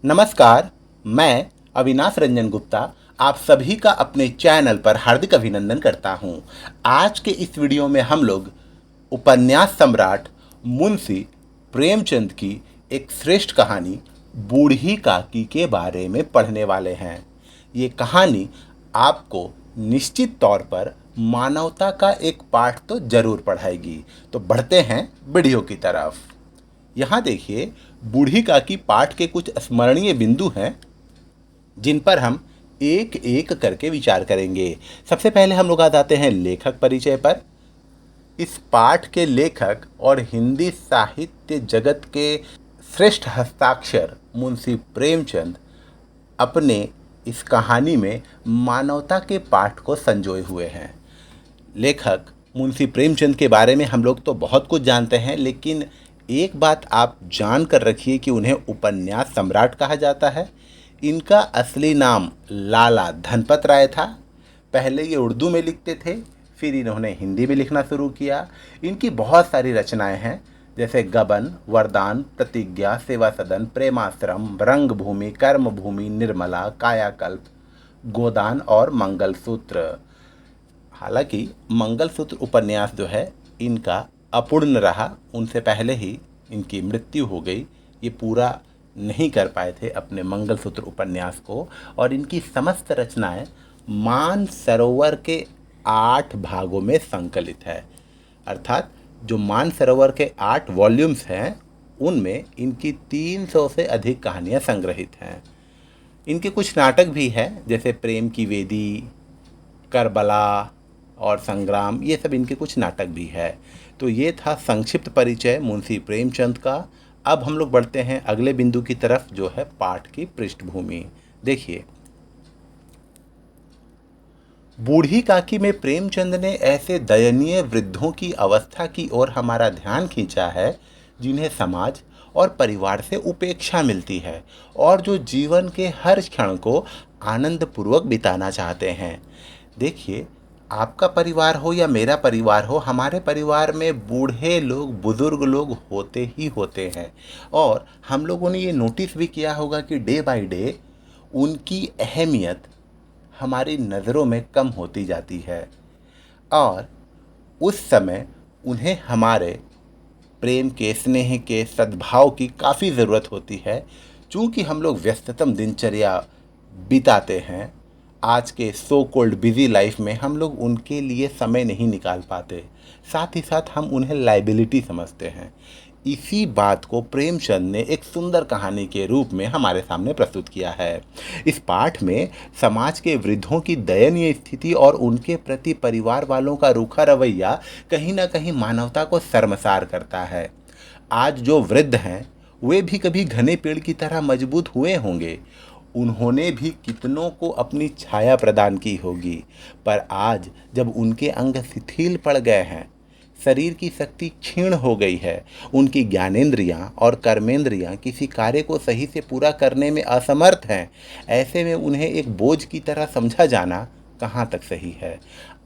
नमस्कार, मैं अविनाश रंजन गुप्ता आप सभी का अपने चैनल पर हार्दिक अभिनंदन करता हूं। आज के इस वीडियो में हम लोग उपन्यास सम्राट मुंशी प्रेमचंद की एक श्रेष्ठ कहानी बूढ़ी काकी के बारे में पढ़ने वाले हैं। ये कहानी आपको निश्चित तौर पर मानवता का एक पाठ तो जरूर पढ़ाएगी। तो बढ़ते हैं वीडियो की तरफ। यहाँ देखिए, बूढ़ी काकी पाठ के कुछ स्मरणीय बिंदु हैं जिन पर हम एक एक करके विचार करेंगे। सबसे पहले हम लोग आ जाते हैं लेखक परिचय पर। इस पाठ के लेखक और हिंदी साहित्य जगत के श्रेष्ठ हस्ताक्षर मुंशी प्रेमचंद अपने इस कहानी में मानवता के पाठ को संजोए हुए हैं। लेखक मुंशी प्रेमचंद के बारे में हम लोग तो बहुत कुछ जानते हैं, लेकिन एक बात आप जान कर रखिए कि उन्हें उपन्यास सम्राट कहा जाता है। इनका असली नाम लाला धनपत राय था। पहले ये उर्दू में लिखते थे, फिर इन्होंने हिंदी में लिखना शुरू किया। इनकी बहुत सारी रचनाएं हैं, जैसे गबन, वरदान, प्रतिज्ञा, सेवा सदन, प्रेमाश्रम, रंगभूमि, कर्मभूमि, निर्मला, कायाकल्प, गोदान और मंगलसूत्र। हालांकि मंगलसूत्र उपन्यास जो है इनका अपूर्ण रहा, उनसे पहले ही इनकी मृत्यु हो गई। ये पूरा नहीं कर पाए थे अपने मंगलसूत्र उपन्यास को, और इनकी समस्त रचनाएं मान सरोवर के 8 भागों में संकलित है। अर्थात जो मान सरोवर के 8 वॉल्यूम्स हैं उनमें इनकी 300 से अधिक कहानियां संग्रहित हैं। इनके कुछ नाटक भी हैं, जैसे प्रेम की वेदी, करबला और संग्राम, ये सब इनके कुछ नाटक भी है। तो ये था संक्षिप्त परिचय मुंशी प्रेमचंद का। अब हम लोग बढ़ते हैं अगले बिंदु की तरफ, जो है पाठ की पृष्ठभूमि। देखिए, बूढ़ी काकी में प्रेमचंद ने ऐसे दयनीय वृद्धों की अवस्था की ओर हमारा ध्यान खींचा है जिन्हें समाज और परिवार से उपेक्षा मिलती है और जो जीवन के हर क्षण को आनंदपूर्वक बिताना चाहते हैं। देखिए, आपका परिवार हो या मेरा परिवार हो, हमारे परिवार में बूढ़े लोग, बुजुर्ग लोग होते ही होते हैं। और हम लोगों ने ये नोटिस भी किया होगा कि डे बाय डे उनकी अहमियत हमारी नज़रों में कम होती जाती है, और उस समय उन्हें हमारे प्रेम के, स्नेह के, सद्भाव की काफ़ी ज़रूरत होती है। चूँकि हम लोग व्यस्ततम दिनचर्या बिताते हैं, आज के सो कॉल्ड बिजी लाइफ में हम लोग उनके लिए समय नहीं निकाल पाते, साथ ही साथ हम उन्हें लाइबिलिटी समझते हैं। इसी बात को प्रेमचंद ने एक सुंदर कहानी के रूप में हमारे सामने प्रस्तुत किया है। इस पाठ में समाज के वृद्धों की दयनीय स्थिति और उनके प्रति परिवार वालों का रूखा रवैया कहीं ना कहीं मानवता को शर्मसार करता है। आज जो वृद्ध हैं वे भी कभी घने पेड़ की तरह मजबूत हुए होंगे, उन्होंने भी कितनों को अपनी छाया प्रदान की होगी, पर आज जब उनके अंग शिथिल पड़ गए हैं, शरीर की शक्ति क्षीण हो गई है, उनकी ज्ञानेंद्रियां और कर्मेंद्रियां किसी कार्य को सही से पूरा करने में असमर्थ हैं, ऐसे में उन्हें एक बोझ की तरह समझा जाना कहाँ तक सही है।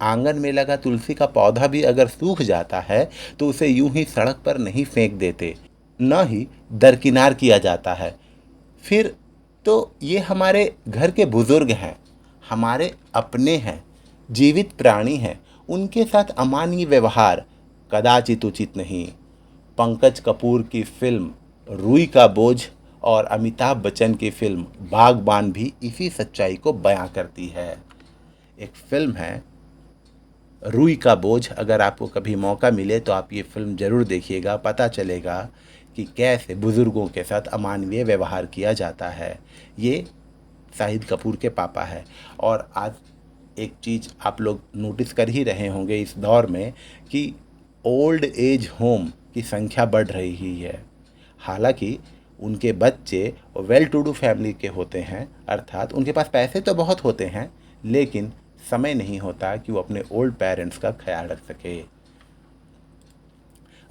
आंगन में लगा तुलसी का पौधा भी अगर सूख जाता है तो उसे यूं ही सड़क पर नहीं फेंक देते, न ही दरकिनार किया जाता है। फिर तो ये हमारे घर के बुजुर्ग हैं, हमारे अपने हैं, जीवित प्राणी हैं, उनके साथ अमानवीय व्यवहार कदाचित उचित नहीं। पंकज कपूर की फिल्म रूई का बोझ और अमिताभ बच्चन की फिल्म बागबान भी इसी सच्चाई को बयां करती है। एक फिल्म है रूई का बोझ, अगर आपको कभी मौका मिले तो आप ये फिल्म ज़रूर देखिएगा, पता चलेगा कि कैसे बुज़ुर्गों के साथ अमानवीय व्यवहार किया जाता है। ये शाहिद कपूर के पापा है। और आज एक चीज़ आप लोग नोटिस कर ही रहे होंगे इस दौर में कि ओल्ड एज होम की संख्या बढ़ रही है। हालांकि उनके बच्चे वेल टू डू फैमिली के होते हैं, अर्थात उनके पास पैसे तो बहुत होते हैं, लेकिन समय नहीं होता कि वो अपने ओल्ड पेरेंट्स का ख्याल रख सके।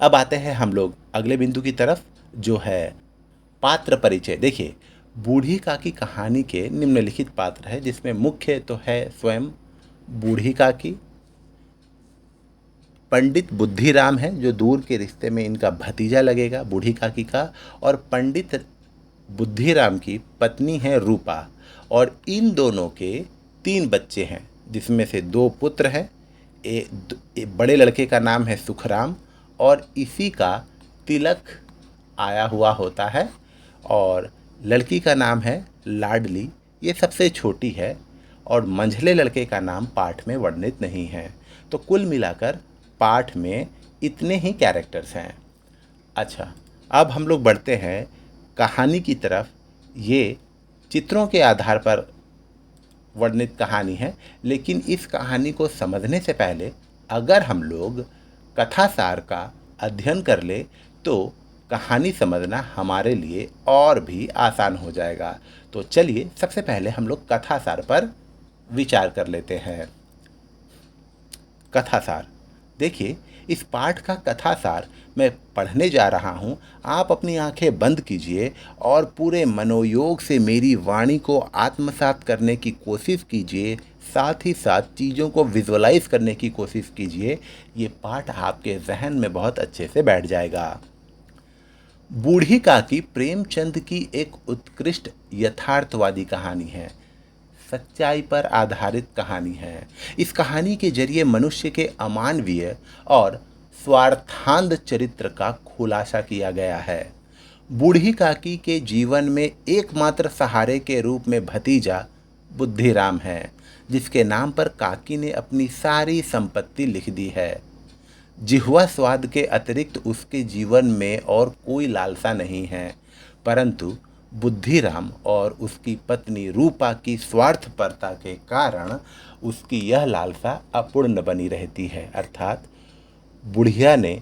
अब आते हैं हम लोग अगले बिंदु की तरफ, जो है पात्र परिचय। देखिए, बूढ़ी काकी कहानी के निम्नलिखित पात्र है, जिसमें मुख्य तो है स्वयं बूढ़ी काकी, पंडित बुद्धिराम है जो दूर के रिश्ते में इनका भतीजा लगेगा बूढ़ी काकी का, और पंडित बुद्धिराम की पत्नी है रूपा और इन दोनों के 3 बच्चे हैं, जिसमें से 2 पुत्र हैं। बड़े लड़के का नाम है सुखराम और इसी का तिलक आया हुआ होता है, और लड़की का नाम है लाडली, ये सबसे छोटी है, और मंझले लड़के का नाम पाठ में वर्णित नहीं है। तो कुल मिलाकर पाठ में इतने ही कैरेक्टर्स हैं। अच्छा, अब हम लोग बढ़ते हैं कहानी की तरफ। ये चित्रों के आधार पर वर्णित कहानी है, लेकिन इस कहानी को समझने से पहले अगर हम लोग कथासार का अध्ययन कर ले तो कहानी समझना हमारे लिए और भी आसान हो जाएगा। तो चलिए सबसे पहले हम लोग कथासार पर विचार कर लेते हैं। कथासार, देखिए इस पाठ का कथासार मैं पढ़ने जा रहा हूँ। आप अपनी आंखें बंद कीजिए और पूरे मनोयोग से मेरी वाणी को आत्मसात करने की कोशिश कीजिए, साथ ही साथ चीज़ों को विजुअलाइज करने की कोशिश कीजिए। ये पाठ आपके जहन में बहुत अच्छे से बैठ जाएगा। बूढ़ी काकी प्रेमचंद की एक उत्कृष्ट यथार्थवादी कहानी है, सच्चाई पर आधारित कहानी है। इस कहानी के जरिए मनुष्य के अमानवीय और स्वार्थांध चरित्र का खुलासा किया गया है। बूढ़ी काकी के जीवन में एकमात्र सहारे के रूप में भतीजा बुद्धिराम है, जिसके नाम पर काकी ने अपनी सारी संपत्ति लिख दी है। जिह्वा स्वाद के अतिरिक्त उसके जीवन में और कोई लालसा नहीं है, परंतु बुद्धिराम और उसकी पत्नी रूपा की स्वार्थपरता के कारण उसकी यह लालसा अपूर्ण बनी रहती है। अर्थात बुढ़िया ने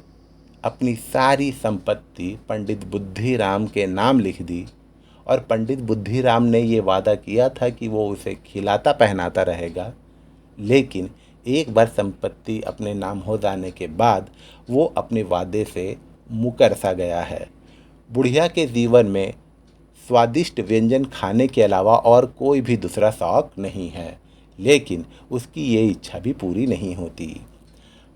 अपनी सारी संपत्ति पंडित बुद्धिराम के नाम लिख दी और पंडित बुद्धिराम ने ये वादा किया था कि वो उसे खिलाता पहनाता रहेगा, लेकिन एक बार संपत्ति अपने नाम हो जाने के बाद वो अपने वादे से मुकर सा गया है। बुढ़िया के जीवन में स्वादिष्ट व्यंजन खाने के अलावा और कोई भी दूसरा शौक नहीं है, लेकिन उसकी ये इच्छा भी पूरी नहीं होती।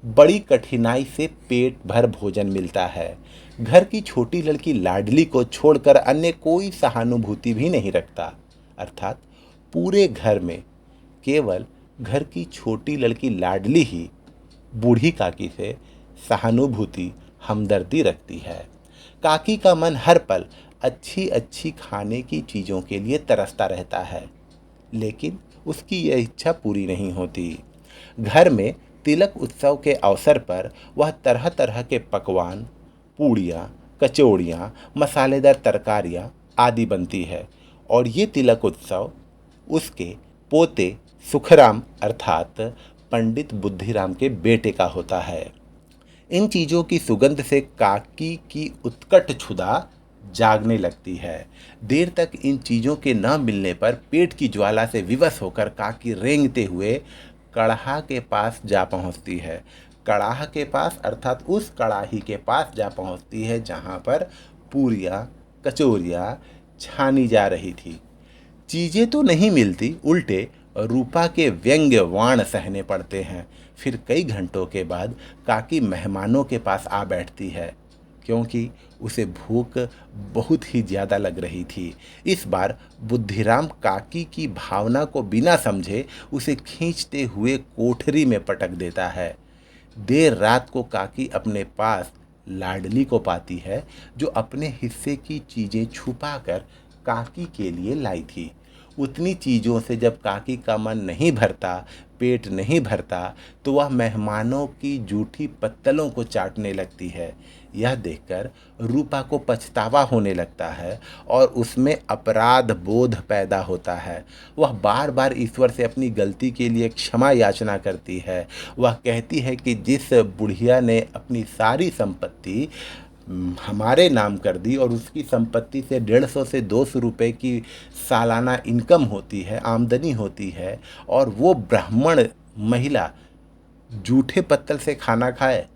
बड़ी कठिनाई से पेट भर भोजन मिलता है। घर की छोटी लड़की लाडली को छोड़कर अन्य कोई सहानुभूति भी नहीं रखता। अर्थात पूरे घर में केवल घर की छोटी लड़की लाडली ही बूढ़ी काकी से सहानुभूति, हमदर्दी रखती है। काकी का मन हर पल अच्छी अच्छी खाने की चीज़ों के लिए तरसता रहता है, लेकिन उसकी यह इच्छा पूरी नहीं होती। घर में तिलक उत्सव के अवसर पर वह तरह तरह के पकवान, पूड़ियाँ, कचौड़ियाँ, मसालेदार तरकारियाँ आदि बनती है, और ये तिलक उत्सव उसके पोते सुखराम अर्थात पंडित बुद्धिराम के बेटे का होता है। इन चीज़ों की सुगंध से काकी की उत्कट क्षुधा जागने लगती है। देर तक इन चीज़ों के न मिलने पर पेट की ज्वाला से विवश होकर काकी रेंगते हुए कड़ाहा के पास जा पहुंचती है। कड़ाह के पास अर्थात उस कड़ाही के पास जा पहुंचती है जहां पर पूरियाँ, कचौरियाँ छानी जा रही थी। चीज़ें तो नहीं मिलती, उल्टे रूपा के व्यंग्य वाण सहने पड़ते हैं। फिर कई घंटों के बाद काकी मेहमानों के पास आ बैठती है, क्योंकि उसे भूख बहुत ही ज़्यादा लग रही थी। इस बार बुद्धिराम काकी की भावना को बिना समझे उसे खींचते हुए कोठरी में पटक देता है। देर रात को काकी अपने पास लाडली को पाती है, जो अपने हिस्से की चीज़ें छुपाकर काकी के लिए लाई थी। उतनी चीज़ों से जब काकी का मन नहीं भरता, पेट नहीं भरता, तो वह मेहमानों की जूठी पत्तलों को चाटने लगती है। यह देखकर रूपा को पछतावा होने लगता है और उसमें अपराध बोध पैदा होता है। वह बार बार ईश्वर से अपनी गलती के लिए क्षमा याचना करती है। वह कहती है कि जिस बुढ़िया ने अपनी सारी संपत्ति हमारे नाम कर दी और उसकी संपत्ति से 150 से 200 रुपए की सालाना इनकम होती है, आमदनी होती है, और वो ब्राह्मण महिला जूठे पत्तल से खाना खाए,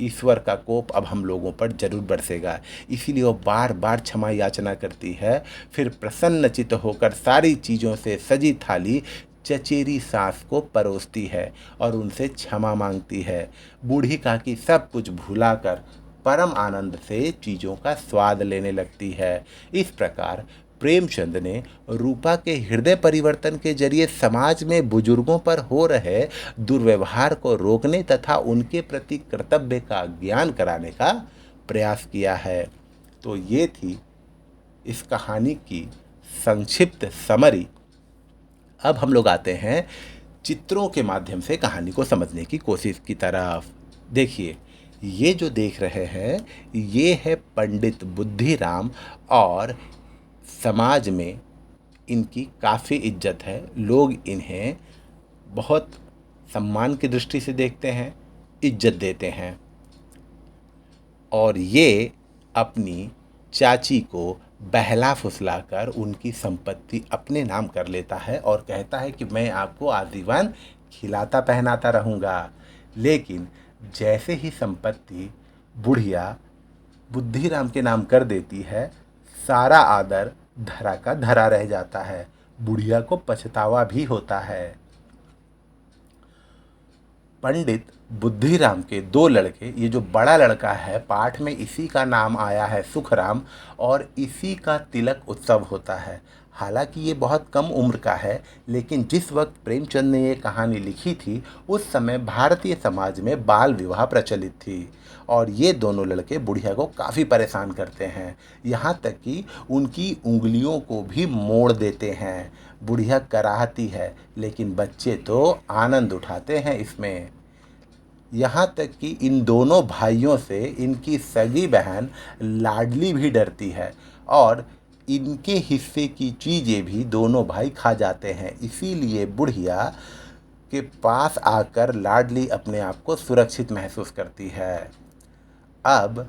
ईश्वर का कोप अब हम लोगों पर जरूर बरसेगा। इसीलिए वो बार बार क्षमा याचना करती है। फिर प्रसन्नचित्त होकर सारी चीज़ों से सजी थाली चचेरी सास को परोसती है और उनसे क्षमा मांगती है। बूढ़ी काकी सब कुछ भुलाकर परम आनंद से चीज़ों का स्वाद लेने लगती है। इस प्रकार प्रेमचंद ने रूपा के हृदय परिवर्तन के जरिए समाज में बुजुर्गों पर हो रहे दुर्व्यवहार को रोकने तथा उनके प्रति कर्तव्य का ज्ञान कराने का प्रयास किया है। तो ये थी इस कहानी की संक्षिप्त समरी। अब हम लोग आते हैं चित्रों के माध्यम से कहानी को समझने की कोशिश की तरफ। देखिए, ये जो देख रहे हैं ये है पंडित बुद्धिराम, और समाज में इनकी काफ़ी इज्जत है। लोग इन्हें बहुत सम्मान की दृष्टि से देखते हैं, इज्जत देते हैं। और ये अपनी चाची को बहला फुसला कर उनकी संपत्ति अपने नाम कर लेता है और कहता है कि मैं आपको आजीवन खिलाता पहनाता रहूँगा। लेकिन जैसे ही संपत्ति बुढ़िया बुद्धिराम के नाम कर देती है, सारा आदर धरा का धरा रह जाता है। बुढ़िया को पछतावा भी होता है। पंडित बुद्धिराम के दो लड़के, ये जो बड़ा लड़का है पाठ में इसी का नाम आया है सुखराम, और इसी का तिलक उत्सव होता है। हालांकि ये बहुत कम उम्र का है, लेकिन जिस वक्त प्रेमचंद ने ये कहानी लिखी थी उस समय भारतीय समाज में बाल विवाह प्रचलित थी, और ये दोनों लड़के बुढ़िया को काफ़ी परेशान करते हैं। यहाँ तक कि उनकी उंगलियों को भी मोड़ देते हैं। बुढ़िया कराहती है, लेकिन बच्चे तो आनंद उठाते हैं इसमें। यहाँ तक कि इन दोनों भाइयों से इनकी सगी बहन लाडली भी डरती है, और इनके हिस्से की चीज़ें भी दोनों भाई खा जाते हैं। इसीलिए बुढ़िया के पास आकर लाडली अपने आप को सुरक्षित महसूस करती है। अब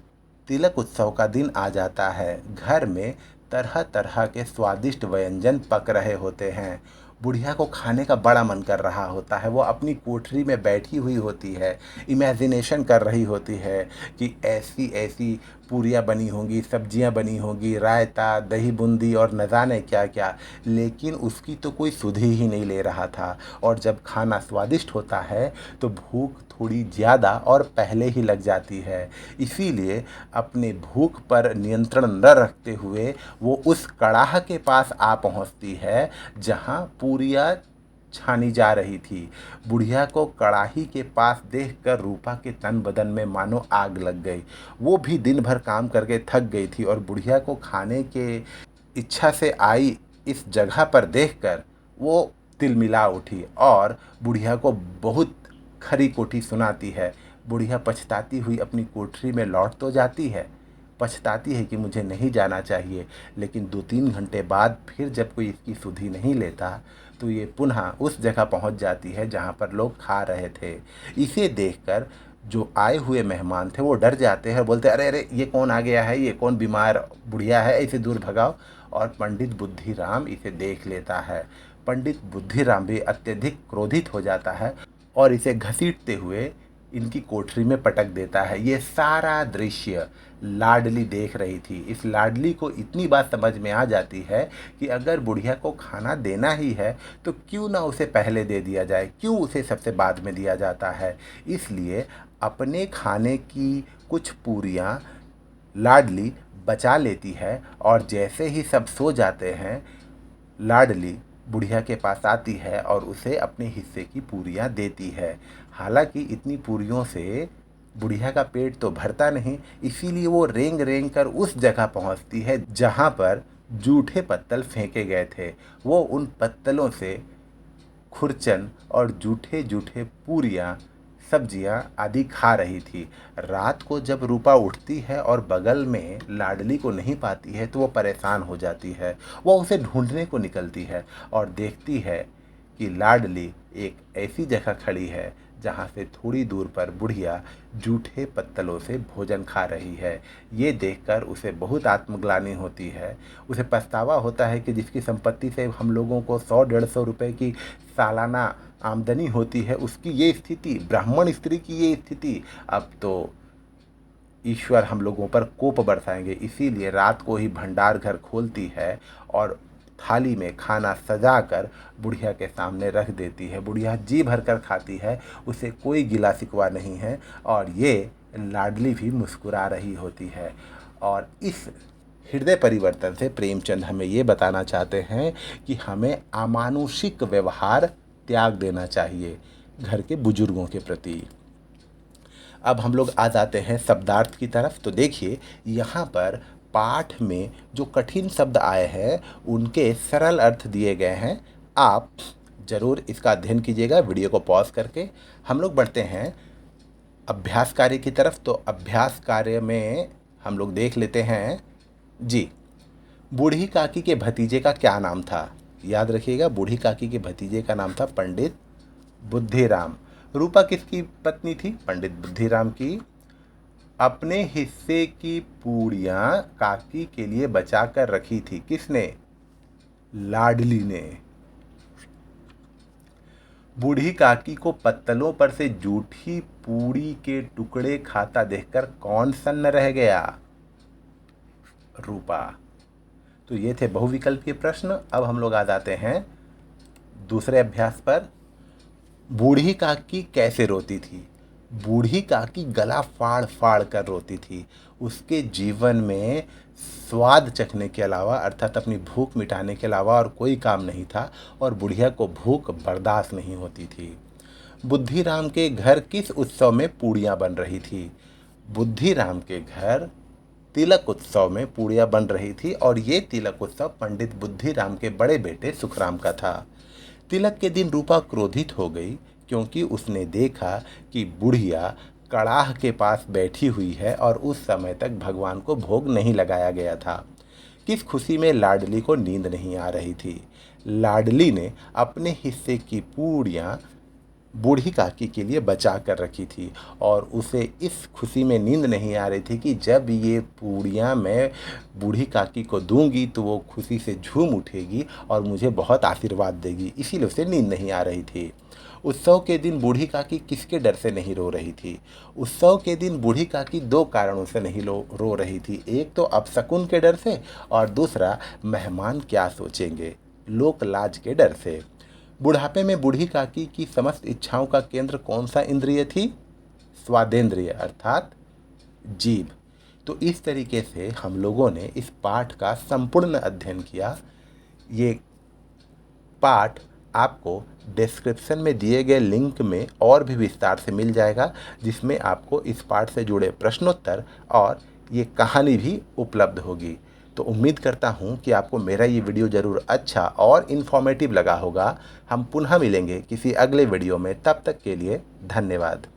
तिलक उत्सव का दिन आ जाता है। घर में तरह तरह के स्वादिष्ट व्यंजन पक रहे होते हैं। बुढ़िया को खाने का बड़ा मन कर रहा होता है। वो अपनी कोठरी में बैठी हुई होती है, इमेजिनेशन कर रही होती है कि ऐसी ऐसी पूरियाँ बनी होंगी, सब्जियां बनी होंगी, रायता, दही बूंदी और न जाने क्या क्या। लेकिन उसकी तो कोई सुध ही नहीं ले रहा था। और जब खाना स्वादिष्ट होता है तो भूख थोड़ी ज़्यादा और पहले ही लग जाती है। इसीलिए अपने भूख पर नियंत्रण न रखते हुए वो उस कड़ाह के पास आ पहुंचती है जहां पूरियाँ छानी जा रही थी। बुढ़िया को कड़ाही के पास देखकर रूपा के तन बदन में मानो आग लग गई। वो भी दिन भर काम करके थक गई थी, और बुढ़िया को खाने के इच्छा से आई इस जगह पर देखकर वो तिलमिला उठी और बुढ़िया को बहुत खरी कोठी सुनाती है। बुढ़िया पछताती हुई अपनी कोठरी में लौट तो जाती है, पछताती है कि मुझे नहीं जाना चाहिए, लेकिन 2-3 घंटे बाद फिर जब कोई इसकी सुधि नहीं लेता तो ये पुनः उस जगह पहुंच जाती है जहां पर लोग खा रहे थे। इसे देखकर जो आए हुए मेहमान थे वो डर जाते हैं, बोलते अरे अरे ये कौन आ गया है, ये कौन बीमार बुढ़िया है, इसे दूर भगाओ। और पंडित बुद्धिराम इसे देख लेता है। पंडित बुद्धिराम भी अत्यधिक क्रोधित हो जाता है और इसे घसीटते हुए इनकी कोठरी में पटक देता है। ये सारा दृश्य लाडली देख रही थी। इस लाडली को इतनी बात समझ में आ जाती है कि अगर बुढ़िया को खाना देना ही है तो क्यों ना उसे पहले दे दिया जाए, क्यों उसे सबसे बाद में दिया जाता है। इसलिए अपने खाने की कुछ पूरियाँ लाडली बचा लेती है, और जैसे ही सब सो जाते हैं लाडली बुढ़िया के पास आती है और उसे अपने हिस्से की पूरियाँ देती है। हालांकि इतनी पूरियों से बुढ़िया का पेट तो भरता नहीं, इसीलिए वो रेंग रेंग कर उस जगह पहुंचती है जहां पर जूठे पत्तल फेंके गए थे। वो उन पत्तलों से खुरचन और जूठे जूठे पूरियाँ, सब्जियां आदि खा रही थी। रात को जब रूपा उठती है और बगल में लाडली को नहीं पाती है तो वो परेशान हो जाती है। वो उसे ढूंढने को निकलती है और देखती है कि लाडली एक ऐसी जगह खड़ी है जहाँ से थोड़ी दूर पर बुढ़िया जूठे पत्तलों से भोजन खा रही है। ये देखकर उसे बहुत आत्मग्लानि होती है। उसे पछतावा होता है कि जिसकी संपत्ति से हम लोगों को 100-150 रुपए की सालाना आमदनी होती है, उसकी ये स्थिति, ब्राह्मण स्त्री की ये स्थिति, अब तो ईश्वर हम लोगों पर कोप बरसाएंगे। इसीलिए रात को ही भंडार घर खोलती है और थाली में खाना सजाकर बुढ़िया के सामने रख देती है। बुढ़िया जी भर कर खाती है, उसे कोई गिला शिकवा नहीं है, और ये लाडली भी मुस्कुरा रही होती है। और इस हृदय परिवर्तन से प्रेमचंद हमें ये बताना चाहते हैं कि हमें अमानुषिक व्यवहार त्याग देना चाहिए घर के बुजुर्गों के प्रति। अब हम लोग आ जाते हैं शब्दार्थ की तरफ। तो देखिए यहाँ पर पाठ में जो कठिन शब्द आए हैं उनके सरल अर्थ दिए गए हैं। आप ज़रूर इसका अध्ययन कीजिएगा वीडियो को पॉज करके। हम लोग बढ़ते हैं अभ्यास कार्य की तरफ। तो अभ्यास कार्य में हम लोग देख लेते हैं जी, बूढ़ी काकी के भतीजे का क्या नाम था? याद रखिएगा, बूढ़ी काकी के भतीजे का नाम था पंडित बुद्धिराम। रूपा किसकी पत्नी थी? पंडित बुद्धिराम की। अपने हिस्से की पूड़ियाँ काकी के लिए बचा कर रखी थी किसने? लाडली ने। बूढ़ी काकी को पत्तलों पर से जूठी पूड़ी के टुकड़े खाता देखकर कौन सन्न रह गया? रूपा। तो ये थे बहुविकल्पीय प्रश्न। अब हम लोग आ जाते हैं दूसरे अभ्यास पर। बूढ़ी काकी कैसे रोती थी? बूढ़ी काकी गला फाड़ फाड़ कर रोती थी। उसके जीवन में स्वाद चखने के अलावा अर्थात अपनी भूख मिटाने के अलावा और कोई काम नहीं था और बुढ़िया को भूख बर्दाश्त नहीं होती थी। बुद्धिराम के घर किस उत्सव में पूड़ियाँ बन रही थी? बुद्धिराम के घर तिलक उत्सव में पूड़ियाँ बन रही थी और ये तिलक उत्सव पंडित बुद्धिराम के बड़े बेटे सुखराम का था। तिलक के दिन रूपा क्रोधित हो गई क्योंकि उसने देखा कि बुढ़िया कड़ाह के पास बैठी हुई है और उस समय तक भगवान को भोग नहीं लगाया गया था। किस खुशी में लाडली को नींद नहीं आ रही थी? लाडली ने अपने हिस्से की पूड़ियाँ बूढ़ी काकी के लिए बचा कर रखी थी और उसे इस खुशी में नींद नहीं आ रही थी कि जब ये पूड़ियाँ मैं बूढ़ी काकी को दूंगी तो वो खुशी से झूम उठेगी और मुझे बहुत आशीर्वाद देगी, इसीलिए उसे नींद नहीं आ रही थी। उत्सव के दिन बूढ़ी काकी किसके डर से नहीं रो रही थी? उत्सव के दिन बूढ़ी काकी दो कारणों से नहीं रो रही थी। एक तो अपशकुन के डर से और दूसरा मेहमान क्या सोचेंगे, लोक लाज के डर से। बुढ़ापे में बूढ़ी काकी की समस्त इच्छाओं का केंद्र कौन सा इंद्रिय थी? स्वादेंद्रिय अर्थात जीभ। तो इस तरीके से हम लोगों ने इस पाठ का संपूर्ण अध्ययन किया। ये पाठ आपको डिस्क्रिप्शन में दिए गए लिंक में और भी विस्तार से मिल जाएगा, जिसमें आपको इस पाठ से जुड़े प्रश्नोत्तर और ये कहानी भी उपलब्ध होगी। तो उम्मीद करता हूँ कि आपको मेरा ये वीडियो ज़रूर अच्छा और इन्फॉर्मेटिव लगा होगा। हम पुनः मिलेंगे किसी अगले वीडियो में, तब तक के लिए धन्यवाद।